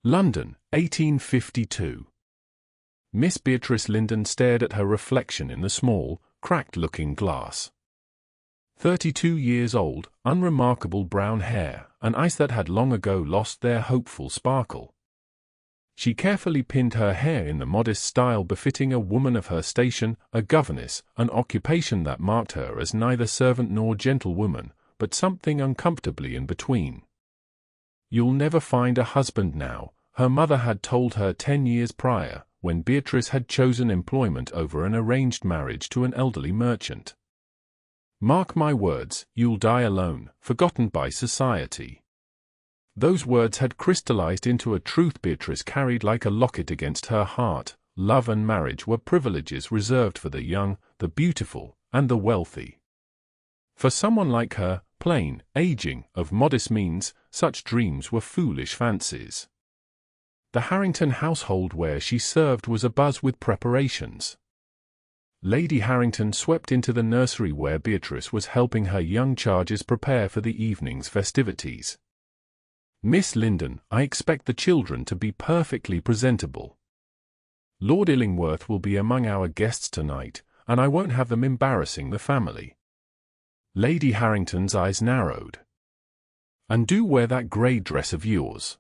London, 1852. Miss Beatrice Linden stared at her reflection in the small, cracked-looking glass. 32 years old, unremarkable brown hair, and eyes that had long ago lost their hopeful sparkle. She carefully pinned her hair in the modest style befitting a woman of her station, a governess, an occupation that marked her as neither servant nor gentlewoman, but something uncomfortably in between. "You'll never find a husband now," her mother had told her 10 years prior, when Beatrice had chosen employment over an arranged marriage to an elderly merchant. "Mark my words, you'll die alone, forgotten by society." Those words had crystallized into a truth Beatrice carried like a locket against her heart. Love and marriage were privileges reserved for the young, the beautiful, and the wealthy. For someone like her, plain, aging, of modest means, such dreams were foolish fancies. The Harrington household where she served was abuzz with preparations. Lady Harrington swept into the nursery where Beatrice was helping her young charges prepare for the evening's festivities. "Miss Linden, I expect the children to be perfectly presentable. Lord Illingworth will be among our guests tonight, and I won't have them embarrassing the family." Lady Harrington's eyes narrowed. "And do wear that grey dress of yours.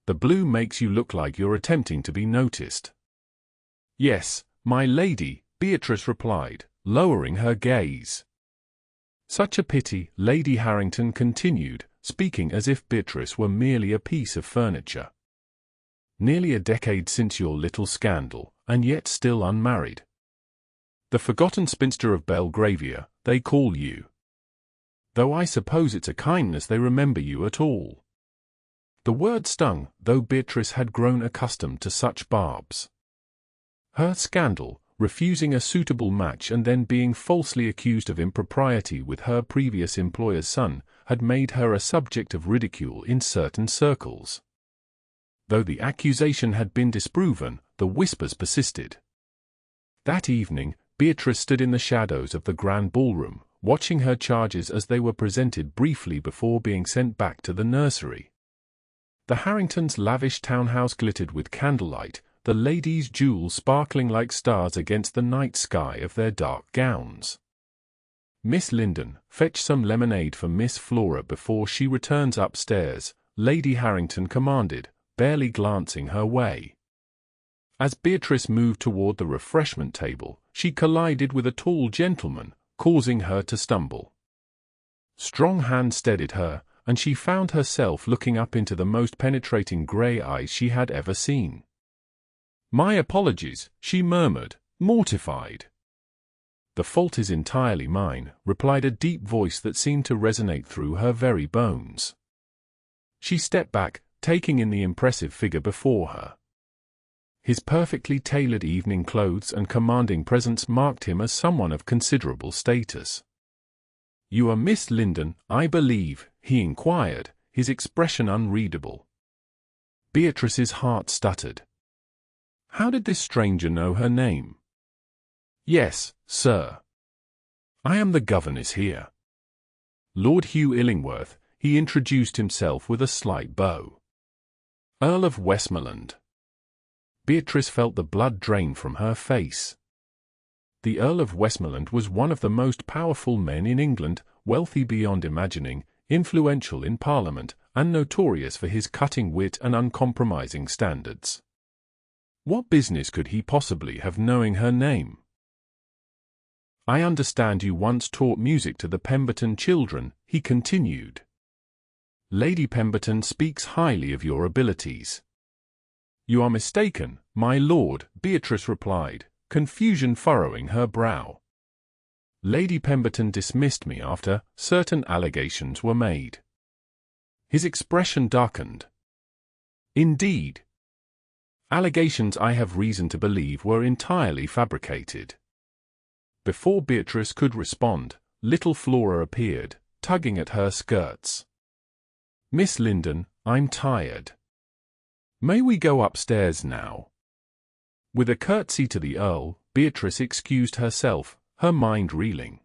The blue makes you look like you're attempting to be noticed." "Yes, my lady," Beatrice replied, lowering her gaze. "Such a pity," Lady Harrington continued, speaking as if Beatrice were merely a piece of furniture. "Nearly a decade since your little scandal, and yet still unmarried. The forgotten spinster of Belgravia, they call you. Though I suppose it's a kindness they remember you at all." The word stung, though Beatrice had grown accustomed to such barbs. Her scandal, refusing a suitable match and then being falsely accused of impropriety with her previous employer's son, had made her a subject of ridicule in certain circles. Though the accusation had been disproven, the whispers persisted. That evening, Beatrice stood in the shadows of the grand ballroom, watching her charges as they were presented briefly before being sent back to the nursery. The Harringtons' lavish townhouse glittered with candlelight, the ladies' jewels sparkling like stars against the night sky of their dark gowns. "Miss Linden, fetch some lemonade for Miss Flora before she returns upstairs," Lady Harrington commanded, barely glancing her way. As Beatrice moved toward the refreshment table, she collided with a tall gentleman, causing her to stumble. Strong hands steadied her, and she found herself looking up into the most penetrating grey eyes she had ever seen. "My apologies," she murmured, mortified. "The fault is entirely mine," replied a deep voice that seemed to resonate through her very bones. She stepped back, taking in the impressive figure before her. His perfectly tailored evening clothes and commanding presence marked him as someone of considerable status. "You are Miss Linden, I believe?" he inquired, his expression unreadable. Beatrice's heart stuttered. How did this stranger know her name? "Yes, sir. I am the governess here. Lord Hugh Illingworth," he introduced himself with a slight bow. "Earl of Westmoreland." Beatrice felt the blood drain from her face. The Earl of Westmoreland was one of the most powerful men in England, wealthy beyond imagining, influential in Parliament, and notorious for his cutting wit and uncompromising standards. What business could he possibly have knowing her name? "I understand you once taught music to the Pemberton children," he continued. "Lady Pemberton speaks highly of your abilities." "You are mistaken, my lord," Beatrice replied, confusion furrowing her brow. "Lady Pemberton dismissed me after certain allegations were made." His expression darkened. "Indeed. Allegations I have reason to believe were entirely fabricated." Before Beatrice could respond, little Flora appeared, tugging at her skirts. "Miss Linden, I'm tired. May we go upstairs now?" With a curtsy to the Earl, Beatrice excused herself, her mind reeling.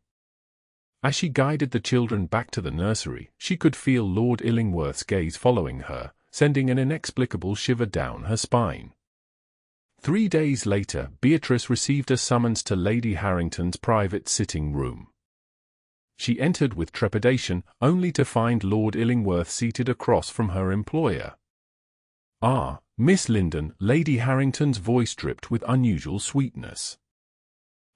As she guided the children back to the nursery, she could feel Lord Illingworth's gaze following her, sending an inexplicable shiver down her spine. 3 days later, Beatrice received a summons to Lady Harrington's private sitting room. She entered with trepidation, only to find Lord Illingworth seated across from her employer. "Ah, Miss Linden," Lady Harrington's voice dripped with unusual sweetness.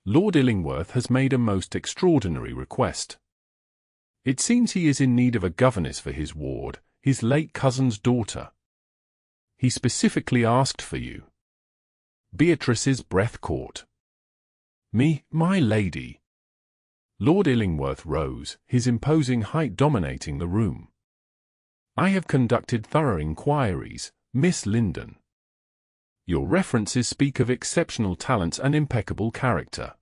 "Lord Illingworth has made a most extraordinary request. It seems he is in need of a governess for his ward, his late cousin's daughter. He specifically asked for you." Beatrice's breath caught. "Me, my lady?" Lord Illingworth rose, his imposing height dominating the room. "I have conducted thorough inquiries, Miss Linden. Your references speak of exceptional talents and impeccable character.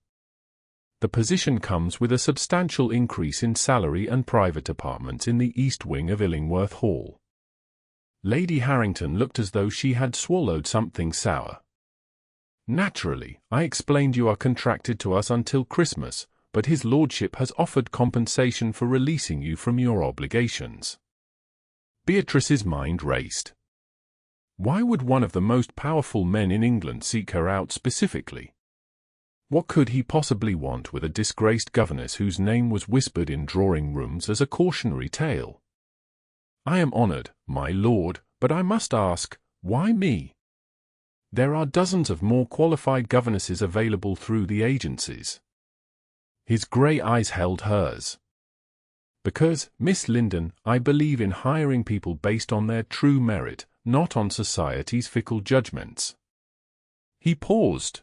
The position comes with a substantial increase in salary and private apartments in the east wing of Illingworth Hall." Lady Harrington looked as though she had swallowed something sour. "Naturally, I explained you are contracted to us until Christmas, but his lordship has offered compensation for releasing you from your obligations." Beatrice's mind raced. Why would one of the most powerful men in England seek her out specifically? What could he possibly want with a disgraced governess whose name was whispered in drawing rooms as a cautionary tale? "I am honored, my lord, but I must ask, why me? There are dozens of more qualified governesses available through the agencies." His grey eyes held hers. "Because, Miss Linden, I believe in hiring people based on their true merit, not on society's fickle judgments." He paused.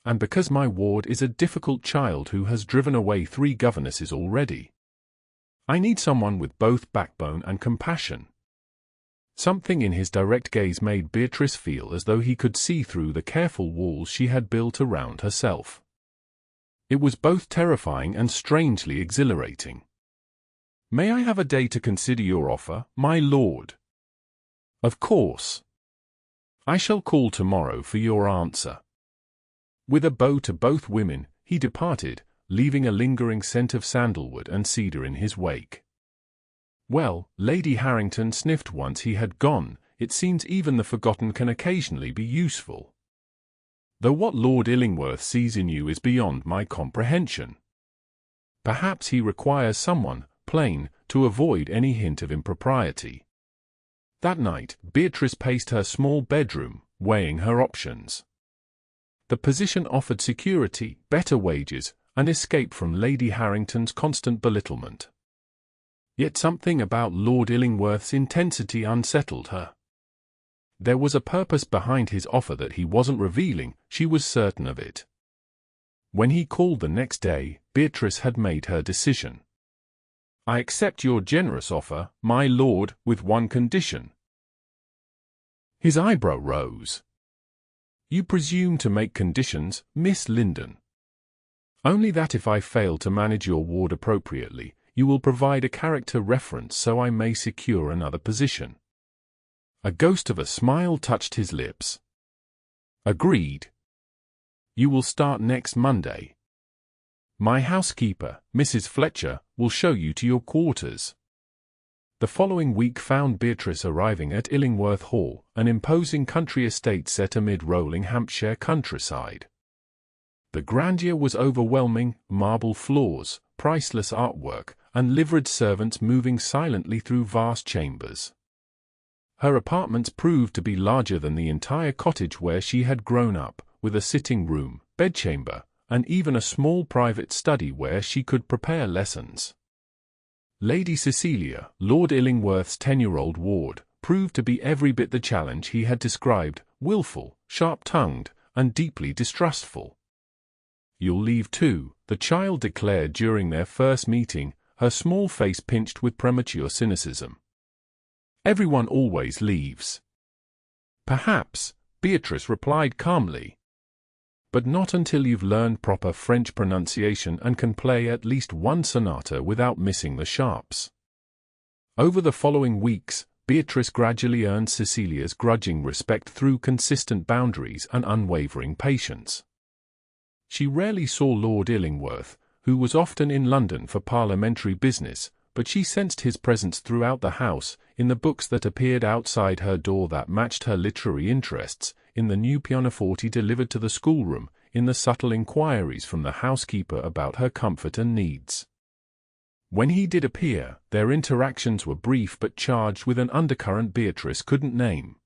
"And because my ward is a difficult child who has driven away 3 governesses already. I need someone with both backbone and compassion." Something in his direct gaze made Beatrice feel as though he could see through the careful walls she had built around herself. It was both terrifying and strangely exhilarating. "May I have a day to consider your offer, my lord?" "Of course. I shall call tomorrow for your answer." With a bow to both women, he departed, leaving a lingering scent of sandalwood and cedar in his wake. Well, Lady Harrington sniffed once he had gone, it seems even the forgotten can occasionally be useful. "Though what Lord Illingworth sees in you is beyond my comprehension. Perhaps he requires someone, plain, to avoid any hint of impropriety." That night, Beatrice paced her small bedroom, weighing her options. The position offered security, better wages, and escape from Lady Harrington's constant belittlement. Yet something about Lord Illingworth's intensity unsettled her. There was a purpose behind his offer that he wasn't revealing, she was certain of it. When he called the next day, Beatrice had made her decision. "I accept your generous offer, my lord, with one condition." His eyebrow rose. "You presume to make conditions, Miss Linden." "Only that if I fail to manage your ward appropriately, you will provide a character reference so I may secure another position." A ghost of a smile touched his lips. "Agreed. You will start next Monday. My housekeeper, Mrs. Fletcher, will show you to your quarters." The following week found Beatrice arriving at Illingworth Hall, an imposing country estate set amid rolling Hampshire countryside. The grandeur was overwhelming, marble floors, priceless artwork, and liveried servants moving silently through vast chambers. Her apartments proved to be larger than the entire cottage where she had grown up, with a sitting room, bedchamber, and even a small private study where she could prepare lessons. Lady Cecilia, Lord Illingworth's 10-year-old ward, proved to be every bit the challenge he had described, willful, sharp-tongued, and deeply distrustful. "You'll leave too," the child declared during their first meeting, her small face pinched with premature cynicism. "Everyone always leaves." "Perhaps," Beatrice replied calmly. "But not until you've learned proper French pronunciation and can play at least one sonata without missing the sharps." Over the following weeks, Beatrice gradually earned Cecilia's grudging respect through consistent boundaries and unwavering patience. She rarely saw Lord Illingworth, who was often in London for parliamentary business, but she sensed his presence throughout the house, in the books that appeared outside her door that matched her literary interests, in the new pianoforte delivered to the schoolroom, in the subtle inquiries from the housekeeper about her comfort and needs. When he did appear, their interactions were brief but charged with an undercurrent Beatrice couldn't name.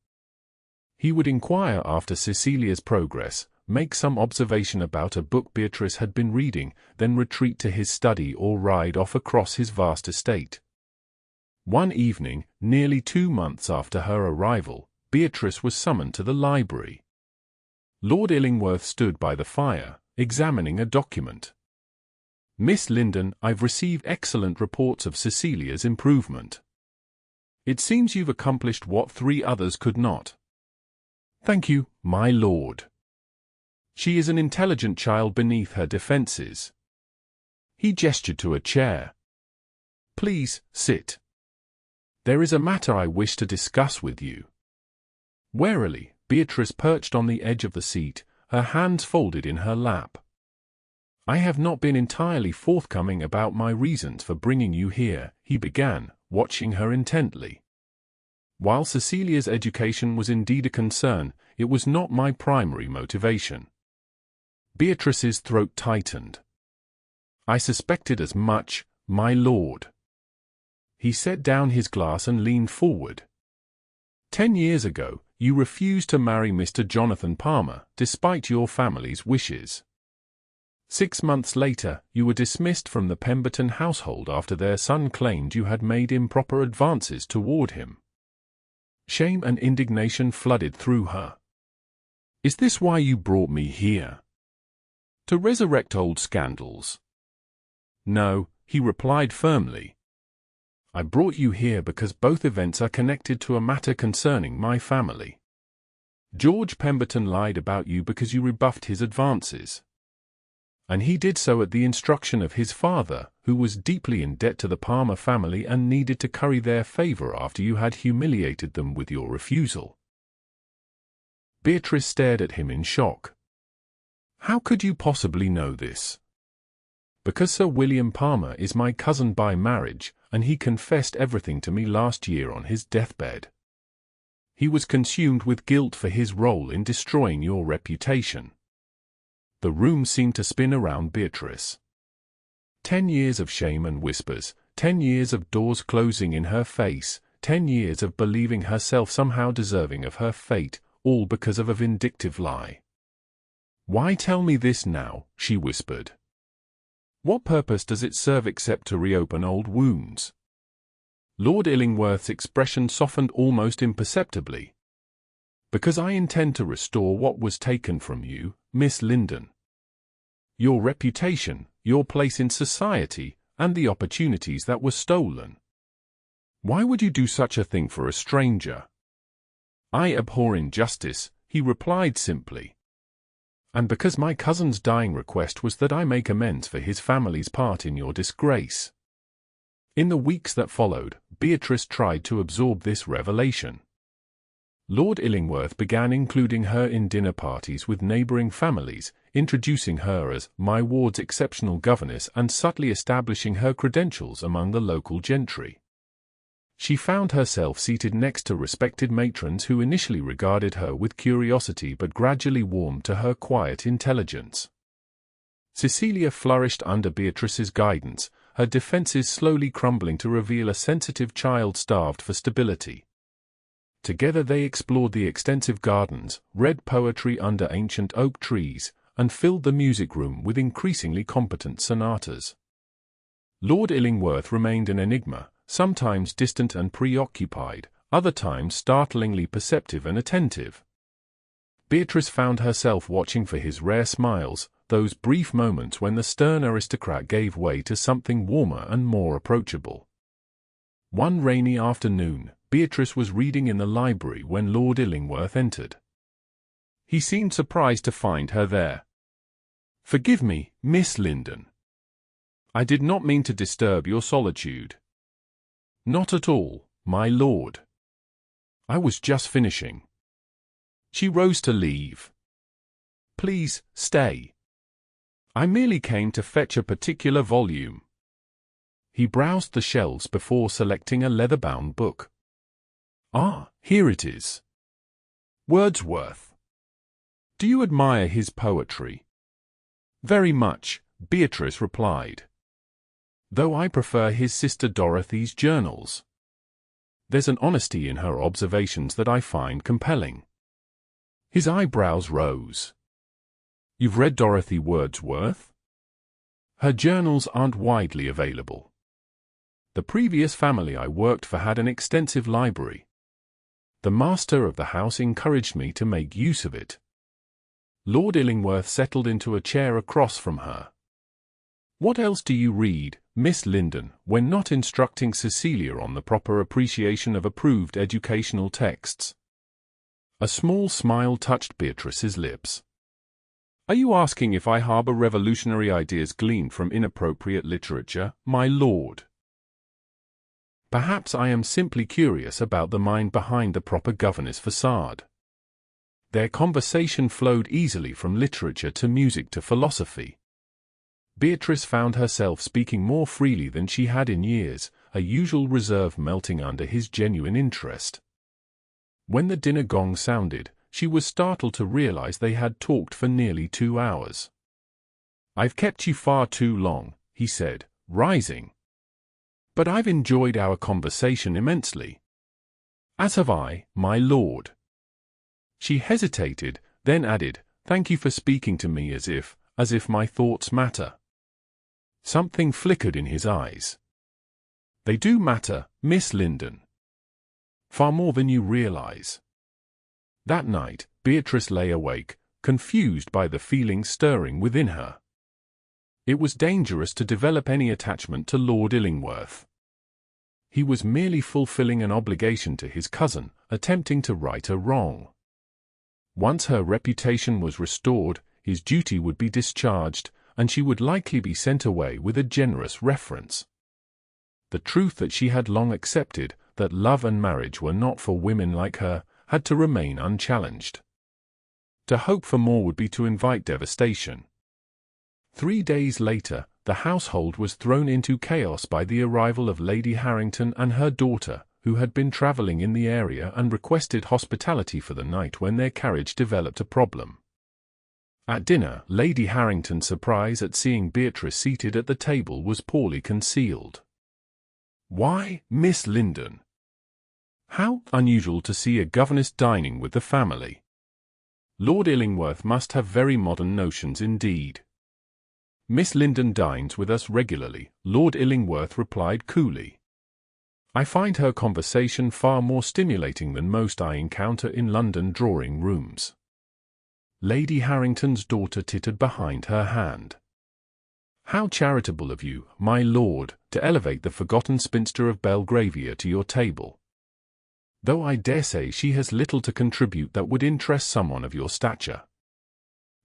He would inquire after Cecilia's progress, make some observation about a book Beatrice had been reading, then retreat to his study or ride off across his vast estate. One evening, nearly 2 months after her arrival, Beatrice was summoned to the library. Lord Illingworth stood by the fire, examining a document. "Miss Linden, I've received excellent reports of Cecilia's improvement. It seems you've accomplished what 3 others could not." "Thank you, my lord. She is an intelligent child beneath her defenses." He gestured to a chair. "Please, sit. There is a matter I wish to discuss with you." Warily, Beatrice perched on the edge of the seat, her hands folded in her lap. "I have not been entirely forthcoming about my reasons for bringing you here," he began, watching her intently. "While Cecilia's education was indeed a concern, it was not my primary motivation." Beatrice's throat tightened. "I suspected as much, my lord." He set down his glass and leaned forward. 10 years ago, you refused to marry Mr. Jonathan Palmer, despite your family's wishes. 6 months later, you were dismissed from the Pemberton household after their son claimed you had made improper advances toward him. Shame and indignation flooded through her. "Is this why you brought me here? To resurrect old scandals?" "No," he replied firmly. "I brought you here because both events are connected to a matter concerning my family. George Pemberton lied about you because you rebuffed his advances. And he did so at the instruction of his father, who was deeply in debt to the Palmer family and needed to curry their favor after you had humiliated them with your refusal." Beatrice stared at him in shock. "How could you possibly know this?" "Because Sir William Palmer is my cousin by marriage, and he confessed everything to me last year on his deathbed. He was consumed with guilt for his role in destroying your reputation." The room seemed to spin around Beatrice. 10 years of shame and whispers, 10 years of doors closing in her face, 10 years of believing herself somehow deserving of her fate, all because of a vindictive lie. "Why tell me this now?" she whispered. "What purpose does it serve except to reopen old wounds?" Lord Illingworth's expression softened almost imperceptibly. "Because I intend to restore what was taken from you, Miss Linden. Your reputation, your place in society, and the opportunities that were stolen. Why would you do such a thing for a stranger?" "I abhor injustice," he replied simply. "And because my cousin's dying request was that I make amends for his family's part in your disgrace." In the weeks that followed, Beatrice tried to absorb this revelation. Lord Illingworth began including her in dinner parties with neighbouring families, introducing her as my ward's exceptional governess and subtly establishing her credentials among the local gentry. She found herself seated next to respected matrons who initially regarded her with curiosity but gradually warmed to her quiet intelligence. Cecilia flourished under Beatrice's guidance, her defences slowly crumbling to reveal a sensitive child starved for stability. Together they explored the extensive gardens, read poetry under ancient oak trees, and filled the music room with increasingly competent sonatas. Lord Illingworth remained an enigma, sometimes distant and preoccupied, other times startlingly perceptive and attentive. Beatrice found herself watching for his rare smiles, those brief moments when the stern aristocrat gave way to something warmer and more approachable. One rainy afternoon, Beatrice was reading in the library when Lord Illingworth entered. He seemed surprised to find her there. "Forgive me, Miss Linden. I did not mean to disturb your solitude." "Not at all, my lord. I was just finishing." She rose to leave. "Please, stay. I merely came to fetch a particular volume." He browsed the shelves before selecting a leather-bound book. Ah, here it is. Wordsworth. Do you admire his poetry? Very much, Beatrice replied. Though I prefer his sister Dorothy's journals. There's an honesty in her observations that I find compelling. His eyebrows rose. You've read Dorothy Wordsworth? Her journals aren't widely available. The previous family I worked for had an extensive library. The master of the house encouraged me to make use of it. Lord Illingworth settled into a chair across from her. What else do you read, Miss Linden, when not instructing Cecilia on the proper appreciation of approved educational texts? A small smile touched Beatrice's lips. Are you asking if I harbor revolutionary ideas gleaned from inappropriate literature, my lord? Perhaps I am simply curious about the mind behind the proper governess facade. Their conversation flowed easily from literature to music to philosophy. Beatrice found herself speaking more freely than she had in years, a usual reserve melting under his genuine interest. When the dinner gong sounded, she was startled to realize they had talked for nearly 2 hours. I've kept you far too long, he said, rising. But I've enjoyed our conversation immensely. As have I, my lord. She hesitated, then added, thank you for speaking to me as if my thoughts matter. Something flickered in his eyes. They do matter, Miss Linden. Far more than you realize. That night, Beatrice lay awake, confused by the feelings stirring within her. It was dangerous to develop any attachment to Lord Illingworth. He was merely fulfilling an obligation to his cousin, attempting to right a wrong. Once her reputation was restored, his duty would be discharged, and she would likely be sent away with a generous reference. The truth that she had long accepted, that love and marriage were not for women like her, had to remain unchallenged. To hope for more would be to invite devastation. 3 days later, the household was thrown into chaos by the arrival of Lady Harrington and her daughter, who had been travelling in the area and requested hospitality for the night when their carriage developed a problem. At dinner, Lady Harrington's surprise at seeing Beatrice seated at the table was poorly concealed. Why, Miss Linden! How unusual to see a governess dining with the family. Lord Illingworth must have very modern notions indeed. Miss Linden dines with us regularly, Lord Illingworth replied coolly. I find her conversation far more stimulating than most I encounter in London drawing rooms. Lady Harrington's daughter tittered behind her hand. How charitable of you, my lord, to elevate the forgotten spinster of Belgravia to your table. Though I dare say she has little to contribute that would interest someone of your stature.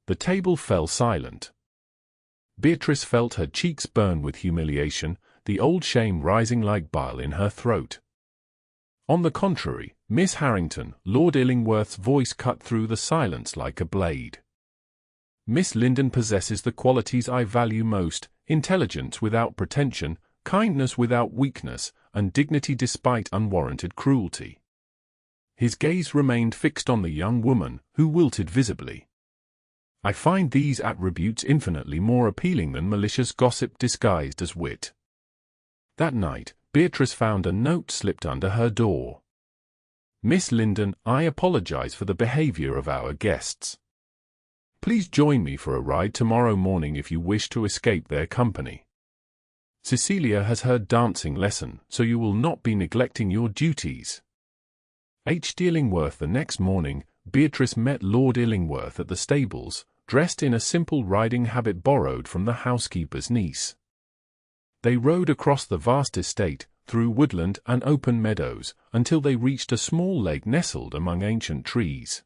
The table fell silent. Beatrice felt her cheeks burn with humiliation, the old shame rising like bile in her throat. On the contrary, Miss Harrington, Lord Illingworth's voice cut through the silence like a blade. Miss Linden possesses the qualities I value most, intelligence without pretension, kindness without weakness, and dignity despite unwarranted cruelty. His gaze remained fixed on the young woman, who wilted visibly. I find these attributes infinitely more appealing than malicious gossip disguised as wit. That night, Beatrice found a note slipped under her door. Miss Linden, I apologize for the behavior of our guests. Please join me for a ride tomorrow morning if you wish to escape their company. Cecilia has her dancing lesson, so you will not be neglecting your duties. H. Illingworth. The next morning, Beatrice met Lord Illingworth at the stables, dressed in a simple riding habit borrowed from the housekeeper's niece. They rode across the vast estate, through woodland and open meadows, until they reached a small lake nestled among ancient trees.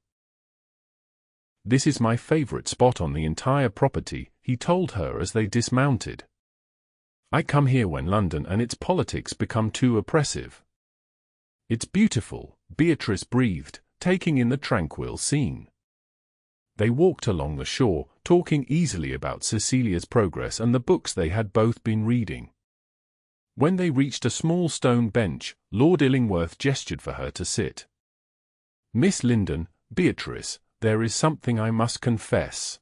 This is my favorite spot on the entire property, he told her as they dismounted. I come here when London and its politics become too oppressive. It's beautiful, Beatrice breathed, taking in the tranquil scene. They walked along the shore, talking easily about Cecilia's progress and the books they had both been reading. When they reached a small stone bench, Lord Illingworth gestured for her to sit. "Miss Linden, Beatrice, there is something I must confess."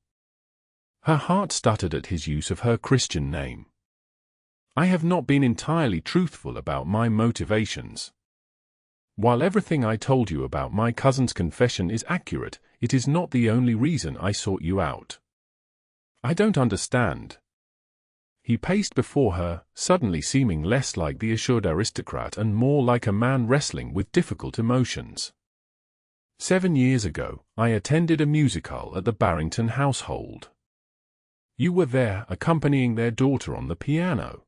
Her heart stuttered at his use of her Christian name. "I have not been entirely truthful about my motivations. While everything I told you about my cousin's confession is accurate, it is not the only reason I sought you out." "I don't understand." He paced before her, suddenly seeming less like the assured aristocrat and more like a man wrestling with difficult emotions. 7 years ago, I attended a music-hall at the Barrington household. You were there, accompanying their daughter on the piano.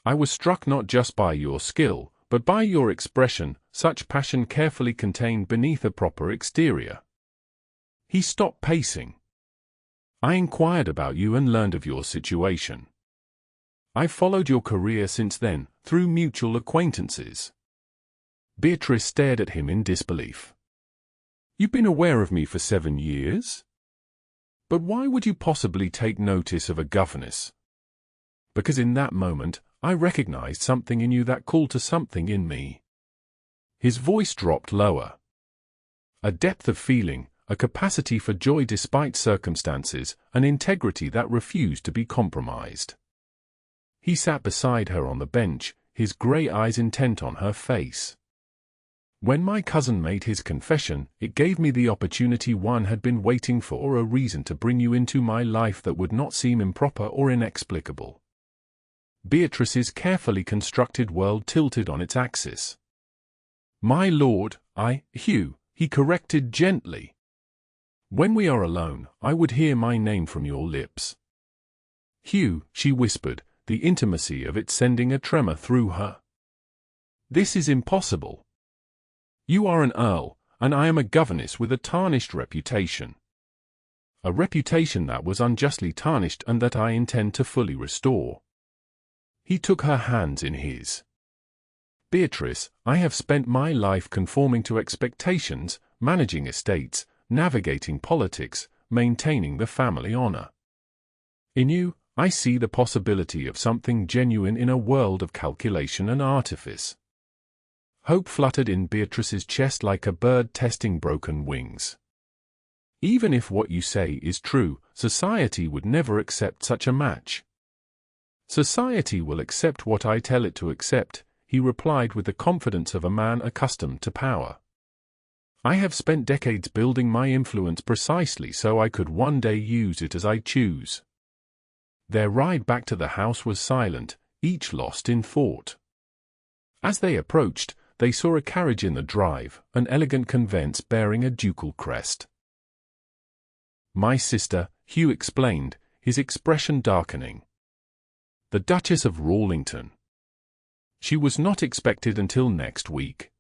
I was struck not just by your skill, but by your expression, such passion carefully contained beneath a proper exterior. He stopped pacing. "I inquired about you and learned of your situation. I've followed your career since then, through mutual acquaintances." Beatrice stared at him in disbelief. "You've been aware of me for 7 years? But why would you possibly take notice of a governess?" "Because in that moment, I recognized something in you that called to something in me." His voice dropped lower. A depth of feeling, a capacity for joy despite circumstances, an integrity that refused to be compromised. He sat beside her on the bench, his grey eyes intent on her face. "When my cousin made his confession, it gave me the opportunity one had been waiting for, a reason to bring you into my life that would not seem improper or inexplicable." Beatrice's carefully constructed world tilted on its axis. "My lord, Hugh," he corrected gently. "When we are alone, I would hear my name from your lips." "Hugh," she whispered, the intimacy of it sending a tremor through her. "This is impossible. You are an earl, and I am a governess with a tarnished reputation. A reputation that was unjustly tarnished and that I intend to fully restore." He took her hands in his. "Beatrice, I have spent my life conforming to expectations, managing estates, navigating politics, maintaining the family honor. In you, I see the possibility of something genuine in a world of calculation and artifice." Hope fluttered in Beatrice's chest like a bird testing broken wings. "Even if what you say is true, society would never accept such a match." "Society will accept what I tell it to accept," he replied with the confidence of a man accustomed to power. "I have spent decades building my influence precisely so I could one day use it as I choose." Their ride back to the house was silent, each lost in thought. As they approached, they saw a carriage in the drive, an elegant conveyance bearing a ducal crest. "My sister," Hugh explained, his expression darkening. "The Duchess of Rawlington. She was not expected until next week."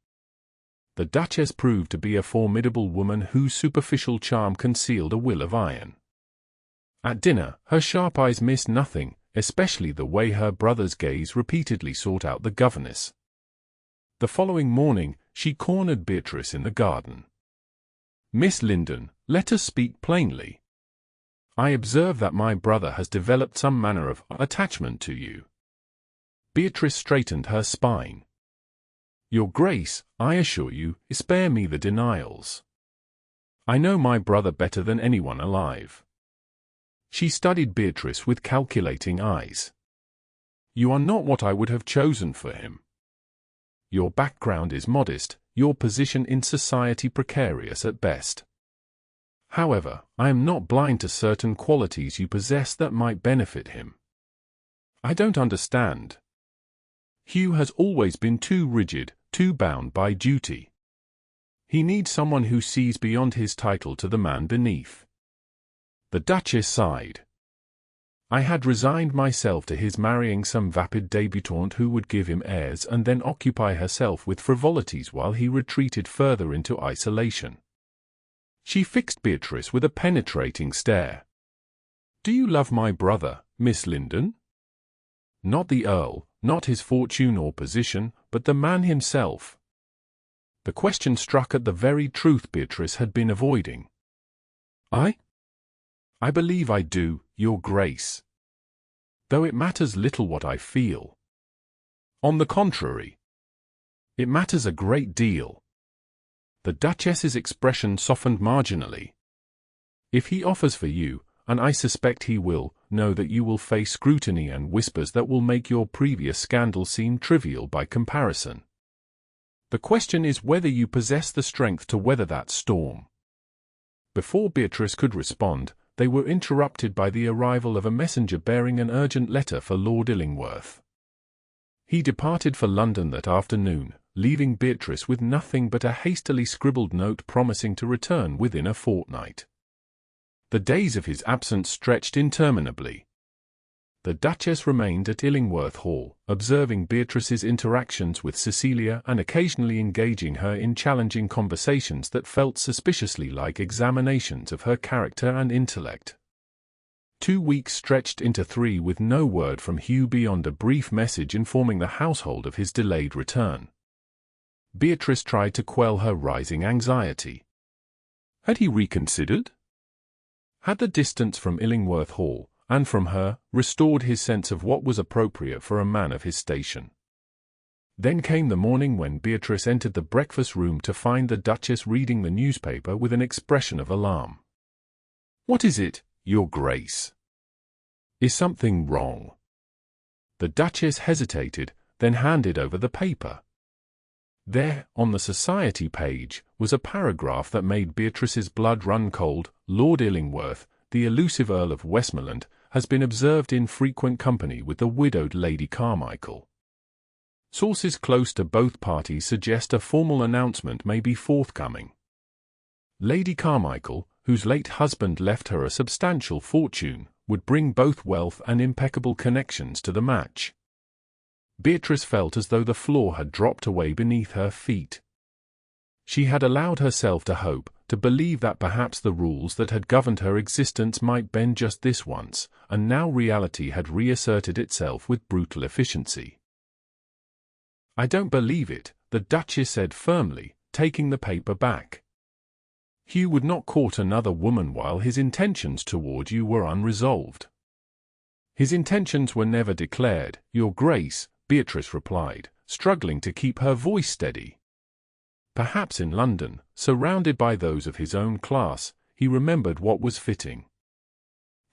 The Duchess proved to be a formidable woman whose superficial charm concealed a will of iron. At dinner, her sharp eyes missed nothing, especially the way her brother's gaze repeatedly sought out the governess. The following morning, she cornered Beatrice in the garden. "Miss Linden, let us speak plainly. I observe that my brother has developed some manner of attachment to you." Beatrice straightened her spine. "Your Grace, I assure you, spare me the denials. I know my brother better than anyone alive." She studied Beatrice with calculating eyes. "You are not what I would have chosen for him. Your background is modest, your position in society precarious at best. However, I am not blind to certain qualities you possess that might benefit him." "I don't understand." "Hugh has always been too rigid, too bound by duty. He needs someone who sees beyond his title to the man beneath." The Duchess sighed. "I had resigned myself to his marrying some vapid debutante who would give him heirs and then occupy herself with frivolities while he retreated further into isolation." She fixed Beatrice with a penetrating stare. "Do you love my brother, Miss Linden? Not the Earl, not his fortune or position, but the man himself." The question struck at the very truth Beatrice had been avoiding. I believe I do, Your Grace. Though it matters little what I feel. On the contrary, it matters a great deal. The Duchess's expression softened marginally. If he offers for you, and I suspect he will, know that you will face scrutiny and whispers that will make your previous scandal seem trivial by comparison. The question is whether you possess the strength to weather that storm. Before Beatrice could respond, they were interrupted by the arrival of a messenger bearing an urgent letter for Lord Illingworth. He departed for London that afternoon, leaving Beatrice with nothing but a hastily scribbled note promising to return within a fortnight. The days of his absence stretched interminably. The Duchess remained at Illingworth Hall, observing Beatrice's interactions with Cecilia and occasionally engaging her in challenging conversations that felt suspiciously like examinations of her character and intellect. 2 weeks stretched into 3 with no word from Hugh beyond a brief message informing the household of his delayed return. Beatrice tried to quell her rising anxiety. Had he reconsidered? Had the distance from Illingworth Hall, and from her, restored his sense of what was appropriate for a man of his station? Then came the morning when Beatrice entered the breakfast room to find the Duchess reading the newspaper with an expression of alarm. "What is it, Your Grace? Is something wrong?" The Duchess hesitated, then handed over the paper. There, on the society page, was a paragraph that made Beatrice's blood run cold. Lord Illingworth, the elusive Earl of Westmoreland, has been observed in frequent company with the widowed Lady Carmichael. Sources close to both parties suggest a formal announcement may be forthcoming. Lady Carmichael, whose late husband left her a substantial fortune, would bring both wealth and impeccable connections to the match. Beatrice felt as though the floor had dropped away beneath her feet. She had allowed herself to hope, to believe that perhaps the rules that had governed her existence might bend just this once, and now reality had reasserted itself with brutal efficiency. "I don't believe it," the Duchess said firmly, taking the paper back. "Hugh would not court another woman while his intentions toward you were unresolved." "His intentions were never declared, Your Grace," Beatrice replied, struggling to keep her voice steady. Perhaps in London, surrounded by those of his own class, he remembered what was fitting.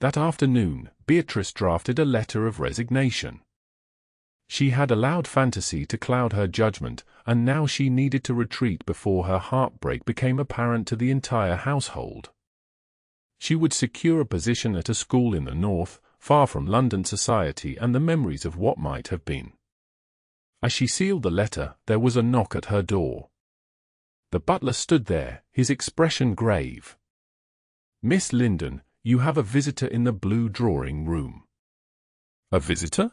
That afternoon, Beatrice drafted a letter of resignation. She had allowed fantasy to cloud her judgment, and now she needed to retreat before her heartbreak became apparent to the entire household. She would secure a position at a school in the north, far from London society and the memories of what might have been. As she sealed the letter, there was a knock at her door. The butler stood there, his expression grave. "Miss Linden, you have a visitor in the blue drawing-room." "A visitor?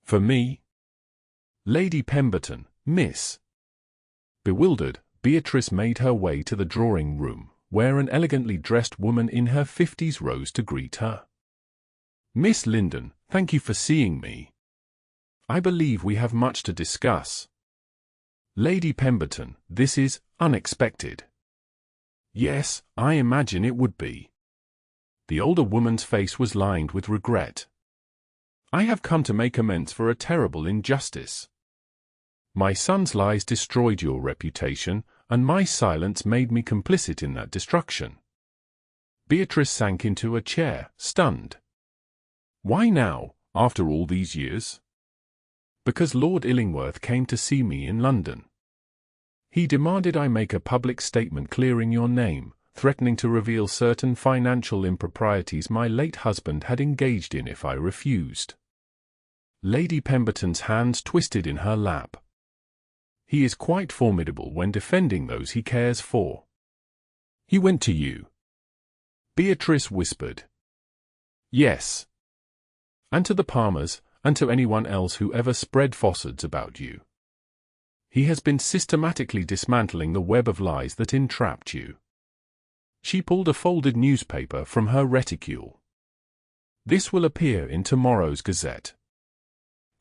For me?" "Lady Pemberton, miss." Bewildered, Beatrice made her way to the drawing-room, where an elegantly dressed woman in her 50s rose to greet her. "Miss Linden, thank you for seeing me. I believe we have much to discuss." "Lady Pemberton, this is unexpected." "Yes, I imagine it would be." The older woman's face was lined with regret. "I have come to make amends for a terrible injustice. My son's lies destroyed your reputation, and my silence made me complicit in that destruction." Beatrice sank into a chair, stunned. "Why now, after all these years?" "Because Lord Illingworth came to see me in London. He demanded I make a public statement clearing your name, threatening to reveal certain financial improprieties my late husband had engaged in if I refused." Lady Pemberton's hands twisted in her lap. "He is quite formidable when defending those he cares for." "He went to you?" Beatrice whispered. "Yes. And to the Palmers, and to anyone else who ever spread falsehoods about you. He has been systematically dismantling the web of lies that entrapped you." She pulled a folded newspaper from her reticule. "This will appear in tomorrow's Gazette."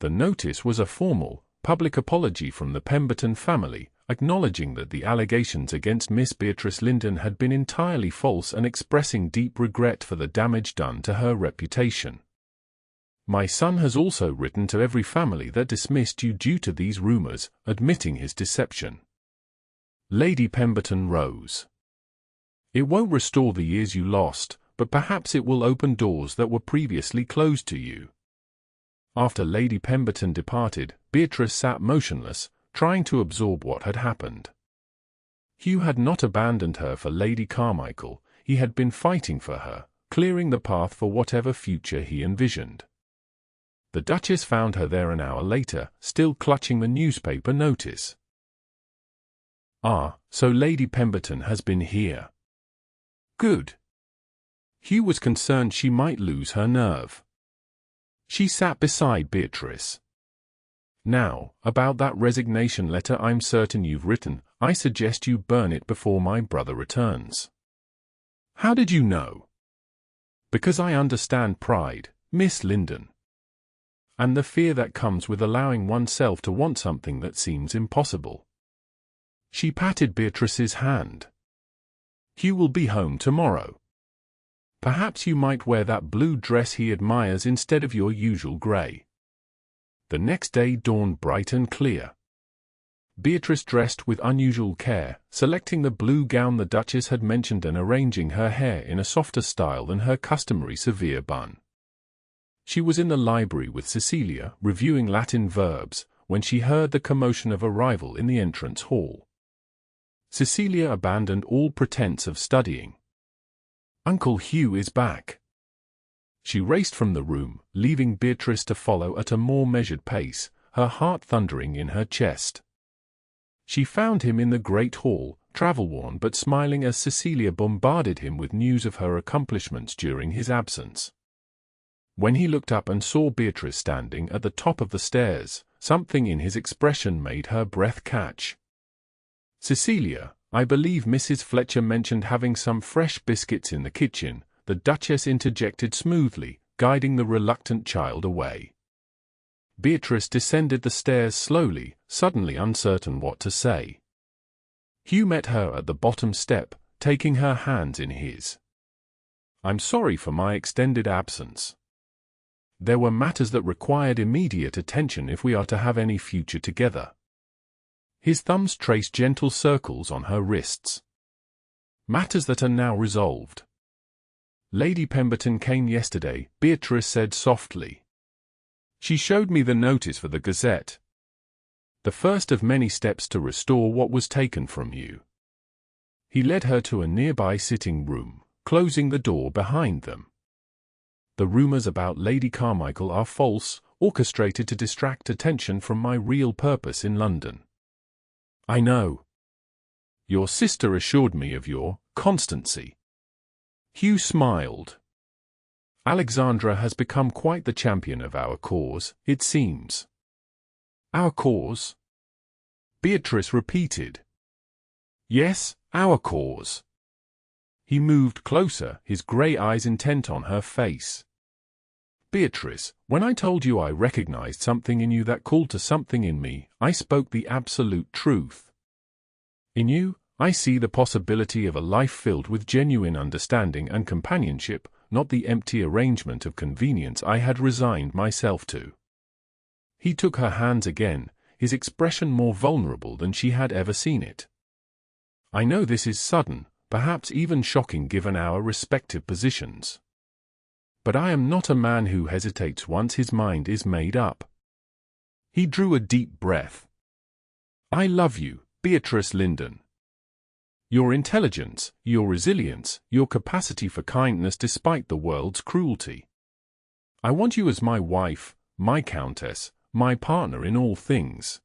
The notice was a formal, public apology from the Pemberton family, acknowledging that the allegations against Miss Beatrice Linden had been entirely false and expressing deep regret for the damage done to her reputation. My son has also written to every family that dismissed you due to these rumors, admitting his deception. Lady Pemberton rose. It won't restore the years you lost, but perhaps it will open doors that were previously closed to you. After Lady Pemberton departed, Beatrice sat motionless, trying to absorb what had happened. Hugh had not abandoned her for Lady Carmichael, he had been fighting for her, clearing the path for whatever future he envisioned. The Duchess found her there an hour later, still clutching the newspaper notice. Ah, so Lady Pemberton has been here. Good. Hugh was concerned she might lose her nerve. She sat beside Beatrice. Now, about that resignation letter I'm certain you've written, I suggest you burn it before my brother returns. How did you know? Because I understand pride, Miss Linden. And the fear that comes with allowing oneself to want something that seems impossible. She patted Beatrice's hand. Hugh will be home tomorrow. Perhaps you might wear that blue dress he admires instead of your usual grey. The next day dawned bright and clear. Beatrice dressed with unusual care, selecting the blue gown the Duchess had mentioned and arranging her hair in a softer style than her customary severe bun. She was in the library with Cecilia, reviewing Latin verbs, when she heard the commotion of arrival in the entrance hall. Cecilia abandoned all pretense of studying. Uncle Hugh is back. She raced from the room, leaving Beatrice to follow at a more measured pace, her heart thundering in her chest. She found him in the great hall, travel-worn but smiling as Cecilia bombarded him with news of her accomplishments during his absence. When he looked up and saw Beatrice standing at the top of the stairs, something in his expression made her breath catch. Cecilia, I believe Mrs. Fletcher mentioned having some fresh biscuits in the kitchen, the Duchess interjected smoothly, guiding the reluctant child away. Beatrice descended the stairs slowly, suddenly uncertain what to say. Hugh met her at the bottom step, taking her hands in his. I'm sorry for my extended absence. There were matters that required immediate attention if we are to have any future together. His thumbs traced gentle circles on her wrists. Matters that are now resolved. Lady Pemberton came yesterday, Beatrice said softly. She showed me the notice for the Gazette. The first of many steps to restore what was taken from you. He led her to a nearby sitting room, closing the door behind them. The rumors about Lady Carmichael are false, orchestrated to distract attention from my real purpose in London. I know. Your sister assured me of your constancy. Hugh smiled. Alexandra has become quite the champion of our cause, it seems. Our cause? Beatrice repeated. Yes, our cause. He moved closer, his grey eyes intent on her face. Beatrice, when I told you I recognized something in you that called to something in me, I spoke the absolute truth. In you, I see the possibility of a life filled with genuine understanding and companionship, not the empty arrangement of convenience I had resigned myself to. He took her hands again, his expression more vulnerable than she had ever seen it. I know this is sudden, perhaps even shocking given our respective positions. But I am not a man who hesitates once his mind is made up. He drew a deep breath. I love you, Beatrice Linden. Your intelligence, your resilience, your capacity for kindness despite the world's cruelty. I want you as my wife, my countess, my partner in all things.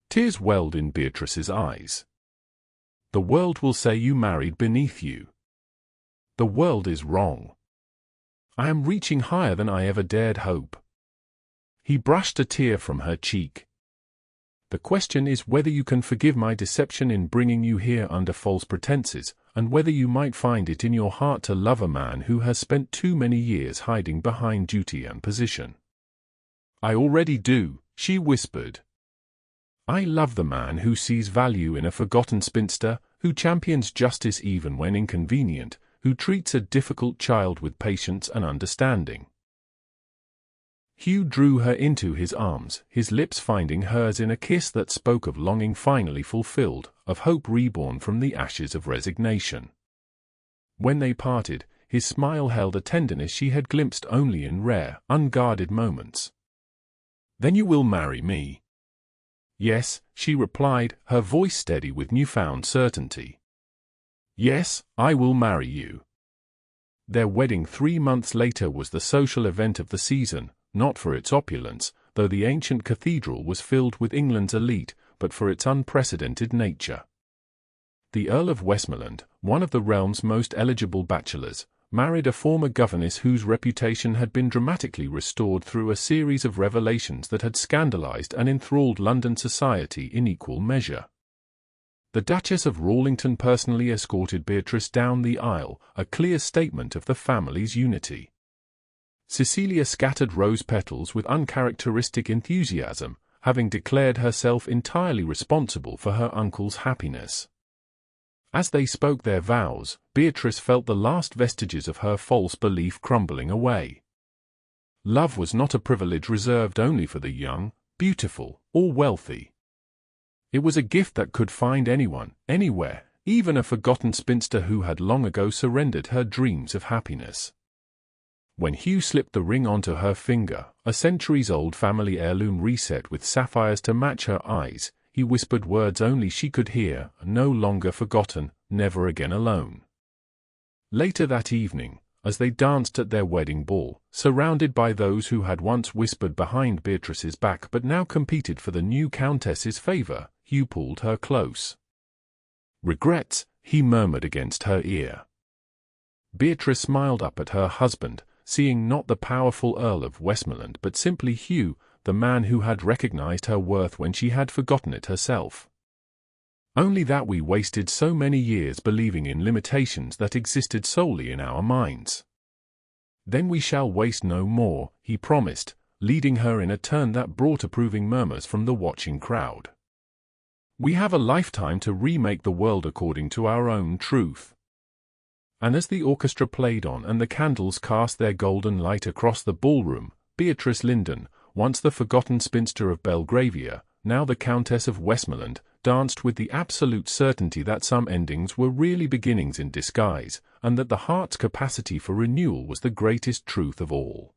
Tears welled in Beatrice's eyes. The world will say you married beneath you. The world is wrong. I am reaching higher than I ever dared hope. He brushed a tear from her cheek. The question is whether you can forgive my deception in bringing you here under false pretenses, and whether you might find it in your heart to love a man who has spent too many years hiding behind duty and position. I already do, she whispered. I love the man who sees value in a forgotten spinster, who champions justice even when inconvenient, who treats a difficult child with patience and understanding. Hugh drew her into his arms, his lips finding hers in a kiss that spoke of longing finally fulfilled, of hope reborn from the ashes of resignation. When they parted, his smile held a tenderness she had glimpsed only in rare, unguarded moments. "Then you will marry me?" "Yes," she replied, her voice steady with newfound certainty. "Yes, I will marry you." Their wedding 3 months later was the social event of the season, not for its opulence, though the ancient cathedral was filled with England's elite, but for its unprecedented nature. The Earl of Westmoreland, one of the realm's most eligible bachelors, married a former governess whose reputation had been dramatically restored through a series of revelations that had scandalized and enthralled London society in equal measure. The Duchess of Rawlington personally escorted Beatrice down the aisle, a clear statement of the family's unity. Cecilia scattered rose petals with uncharacteristic enthusiasm, having declared herself entirely responsible for her uncle's happiness. As they spoke their vows, Beatrice felt the last vestiges of her false belief crumbling away. Love was not a privilege reserved only for the young, beautiful, or wealthy. It was a gift that could find anyone, anywhere, even a forgotten spinster who had long ago surrendered her dreams of happiness. When Hugh slipped the ring onto her finger, a centuries-old family heirloom reset with sapphires to match her eyes, he whispered words only she could hear, no longer forgotten, never again alone. Later that evening, as they danced at their wedding ball, surrounded by those who had once whispered behind Beatrice's back but now competed for the new countess's favor, Hugh pulled her close. "Regrets," he murmured against her ear. Beatrice smiled up at her husband, seeing not the powerful Earl of Westmoreland but simply Hugh, the man who had recognized her worth when she had forgotten it herself. "Only that we wasted so many years believing in limitations that existed solely in our minds. Then we shall waste no more," he promised, leading her in a turn that brought approving murmurs from the watching crowd. "We have a lifetime to remake the world according to our own truth." And as the orchestra played on and the candles cast their golden light across the ballroom, Beatrice Linden, once the forgotten spinster of Belgravia, now the Countess of Westmoreland, danced with the absolute certainty that some endings were really beginnings in disguise, and that the heart's capacity for renewal was the greatest truth of all.